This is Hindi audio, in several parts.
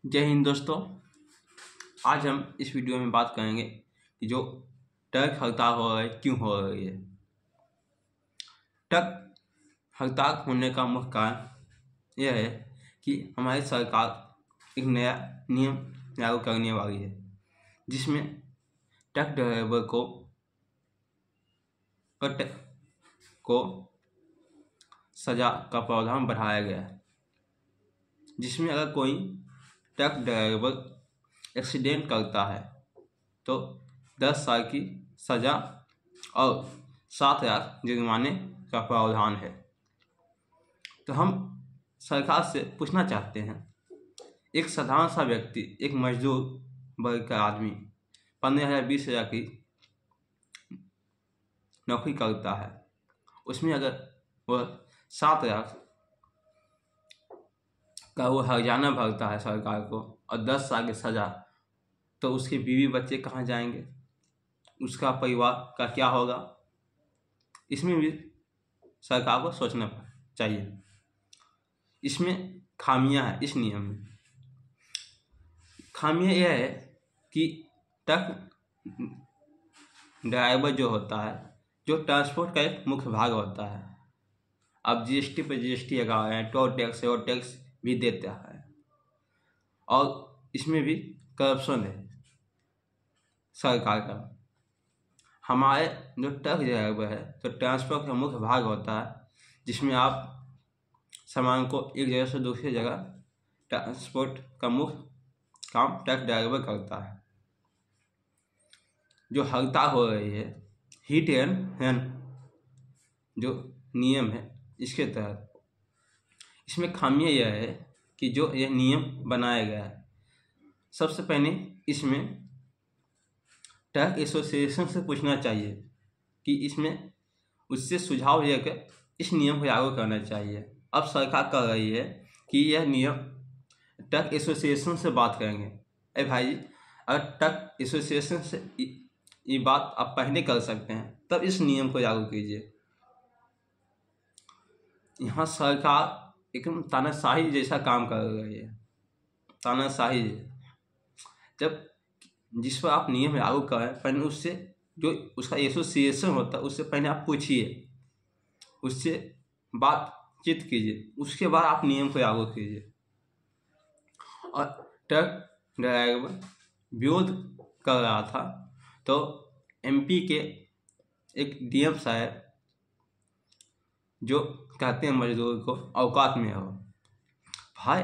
जय हिंद दोस्तों। आज हम इस वीडियो में बात करेंगे कि जो ट्रक हड़ताल हो रहा है क्यों हो रही है। ट्रक हड़ताल होने का मुख्य कारण यह है कि हमारी सरकार एक नया नियम लागू करने वाली है जिसमें ट्रक ड्राइवर को सजा का प्रावधान बढ़ाया गया है, जिसमें अगर कोई ट्रक ड्राइवर एक्सीडेंट करता है तो 10 साल की सज़ा और 7,000 जुर्माने का प्रावधान है। तो हम सरकार से पूछना चाहते हैं, एक साधारण सा व्यक्ति, एक मजदूर वर्ग का आदमी 15,000-20,000 की नौकरी करता है, उसमें अगर वह 7,000 का वो हर्जाना भरता है सरकार को और 10 साल की सज़ा, तो उसके बीवी बच्चे कहाँ जाएंगे, उसका परिवार का क्या होगा। इसमें भी सरकार को सोचना चाहिए। इसमें खामियां हैं। इस नियम में खामियां यह है कि ट्रक ड्राइवर जो होता है, जो ट्रांसपोर्ट का एक मुख्य भाग होता है, अब जीएसटी पर जीएसटी लगा रहे हैं, टोल टैक्स और टैक्स भी देता है और इसमें भी करप्शन है सरकार का। हमारे जो ट्रक ड्राइवर है तो ट्रांसपोर्ट का मुख्य भाग होता है, जिसमें आप सामान को एक जगह से दूसरी जगह ट्रांसपोर्ट का मुख्य काम ट्रक ड्राइवर करता है। जो हड़ताल हो रही है हिट एंड रन जो नियम है, इसके तहत इसमें खामियां यह है कि जो यह नियम बनाया गया है, सबसे पहले इसमें ट्रक एसोसिएशन से पूछना चाहिए कि इसमें उससे सुझाव लेकर इस नियम को लागू करना चाहिए। अब सरकार कर रही है कि यह नियम ट्रक एसोसिएशन से बात करेंगे। अरे भाई, अगर ट्रक एसोसिएशन से ये बात आप पहले कर सकते हैं, तब इस नियम को लागू कीजिए। यहाँ सरकार एकदम तानाशाही जैसा काम कर रही है। तानाशाही, जब जिस पर आप नियम लागू करें, पहले उससे जो उसका एसोसिएशन होता है उससे पहले आप पूछिए, उससे बातचीत कीजिए, उसके बाद आप नियम को लागू कीजिए। और ट्रक ड्राइवर विरोध कर रहा था तो एमपी के एक डीएम साहब जो कहते हैं मजदूर को औकात में हो। भाई,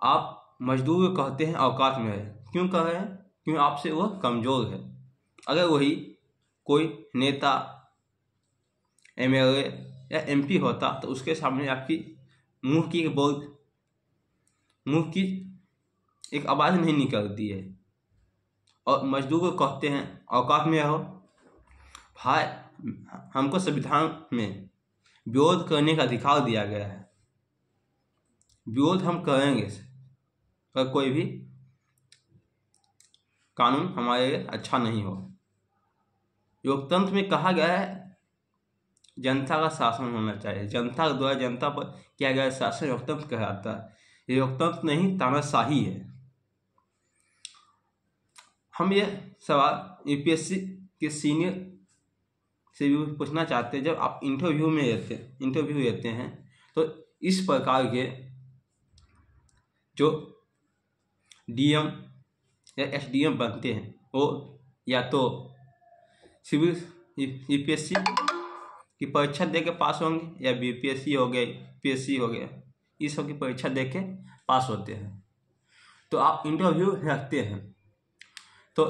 आप मजदूर को कहते हैं औकात में है, क्यों कह रहे हैं? क्यों आपसे वो कमज़ोर है। अगर वही कोई नेता, एमएलए या एमपी होता तो उसके सामने आपकी मुंह की एक आवाज़ नहीं निकलती है, और मजदूर को कहते हैं औकात में हो। भाई, हमको संविधान में विरोध करने का अधिकार दिया गया है, विरोध हम करेंगे अगर कोई भी कानून हमारे लिए अच्छा नहीं हो। लोकतंत्र में कहा गया है जनता का शासन होना चाहिए, जनता के द्वारा जनता पर किया गया शासन लोकतंत्र कहलाता है। ये लोकतंत्र नहीं, तानाशाही है। हम ये सवाल यूपीएससी के सीनियर से भी पूछना चाहते हैं। जब आप इंटरव्यू लेते हैं तो इस प्रकार के जो डीएम या एसडीएम बनते हैं, वो या तो सिविल यूपीएससी की परीक्षा दे के पास होंगे या बीपीएससी हो गए, पीएससी हो गया, इस सब की परीक्षा दे के पास होते हैं। तो आप इंटरव्यू रखते हैं, तो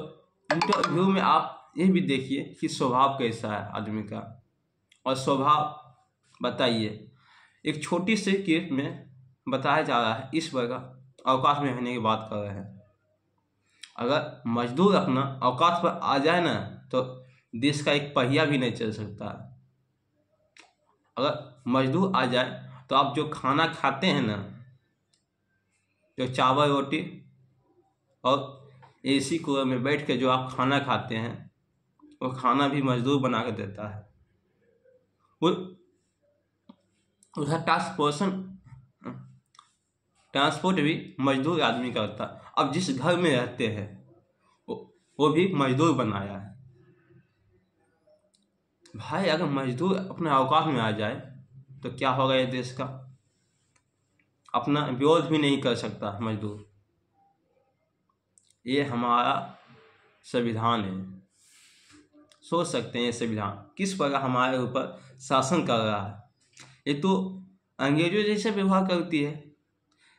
इंटरव्यू में आप ये भी देखिए कि स्वभाव कैसा है आदमी का, और स्वभाव बताइए। एक छोटी सी केस में बताया जा रहा है, इस प्रकार अवकाश में रहने की बात कर रहे हैं। अगर मजदूर अपना औकात पर आ जाए ना, तो देश का एक पहिया भी नहीं चल सकता। अगर मजदूर आ जाए तो आप जो खाना खाते हैं ना, जो चावल रोटी और एसी कूलर में बैठ के जो आप खाना खाते हैं, वो खाना भी मजदूर बना के देता है। वो उसका ट्रांसपोर्टेशन ट्रांसपोर्ट भी मजदूर आदमी करता है। अब जिस घर में रहते हैं वो भी मजदूर बनाया है। भाई अगर मजदूर अपने औकात में आ जाए तो क्या होगा ये देश का? अपना विरोध भी नहीं कर सकता मजदूर। ये हमारा संविधान है। सोच सकते हैं ये संविधान किस प्रकार हमारे ऊपर शासन कर रहा है। ये तो अंग्रेजों जैसे व्यवहार करती है,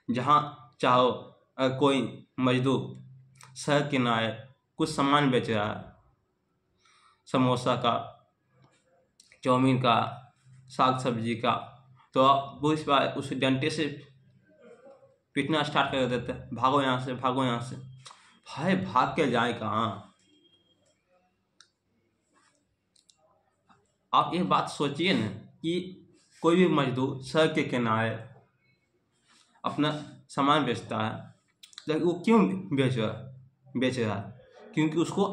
जहाँ चाहो अगर कोई मजदूर सड़क किनारे कुछ सामान बेच रहा है, समोसा का, चाउमीन का, साग सब्जी का, तो आप वो इस बार उस डंडे से पीटना स्टार्ट कर देते हैं, भागो यहाँ से, भागो यहाँ से। भाई भाग के जाए कहाँ? आप ये बात सोचिए ना कि कोई भी मजदूर सड़क के किनारे अपना सामान बेचता है, तो वो क्यों बेच रहा है? क्योंकि उसको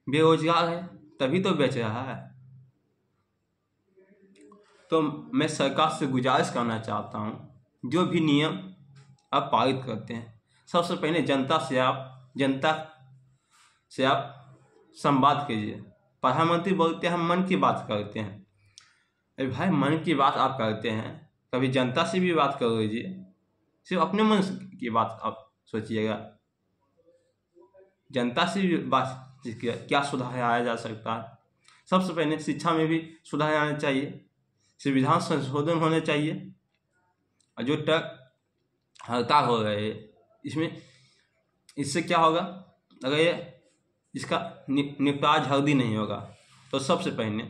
बेरोजगार है तभी तो बेच रहा है। तो मैं सरकार से गुजारिश करना चाहता हूँ, जो भी नियम आप पारित करते हैं, सबसे पहले जनता से आप संवाद कीजिए। प्रधानमंत्री बोलते हैं हम मन की बात करते हैं। अरे भाई मन की बात आप करते हैं, कभी जनता से भी बात कर लीजिए। सिर्फ अपने मन की बात आप सोचिएगा, जनता से भी बात क्या सुधार आया जा सकता है। सबसे पहले शिक्षा में भी सुधार आना चाहिए, संविधान संशोधन होने चाहिए। और जो ट्रक हड़ताल हो रहे हैं इससे क्या होगा? अगर ये इसका निपटारा जल्दी नहीं होगा तो सबसे पहले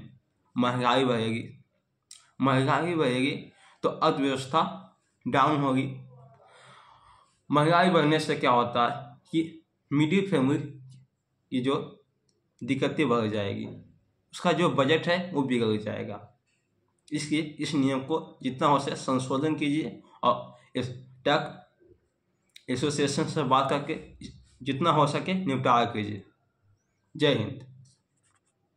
महंगाई बढ़ेगी तो अर्थव्यवस्था डाउन होगी। महंगाई बढ़ने से क्या होता है कि मिडिल फैमिली की जो दिक्कतें बढ़ जाएगी, उसका जो बजट है वो बिगड़ जाएगा। इसलिए इस नियम को जितना हो सके संशोधन कीजिए और इस ट्रक एसोसिएशन से बात करके जितना हो सके निपटारा कीजिए। जय हिंद।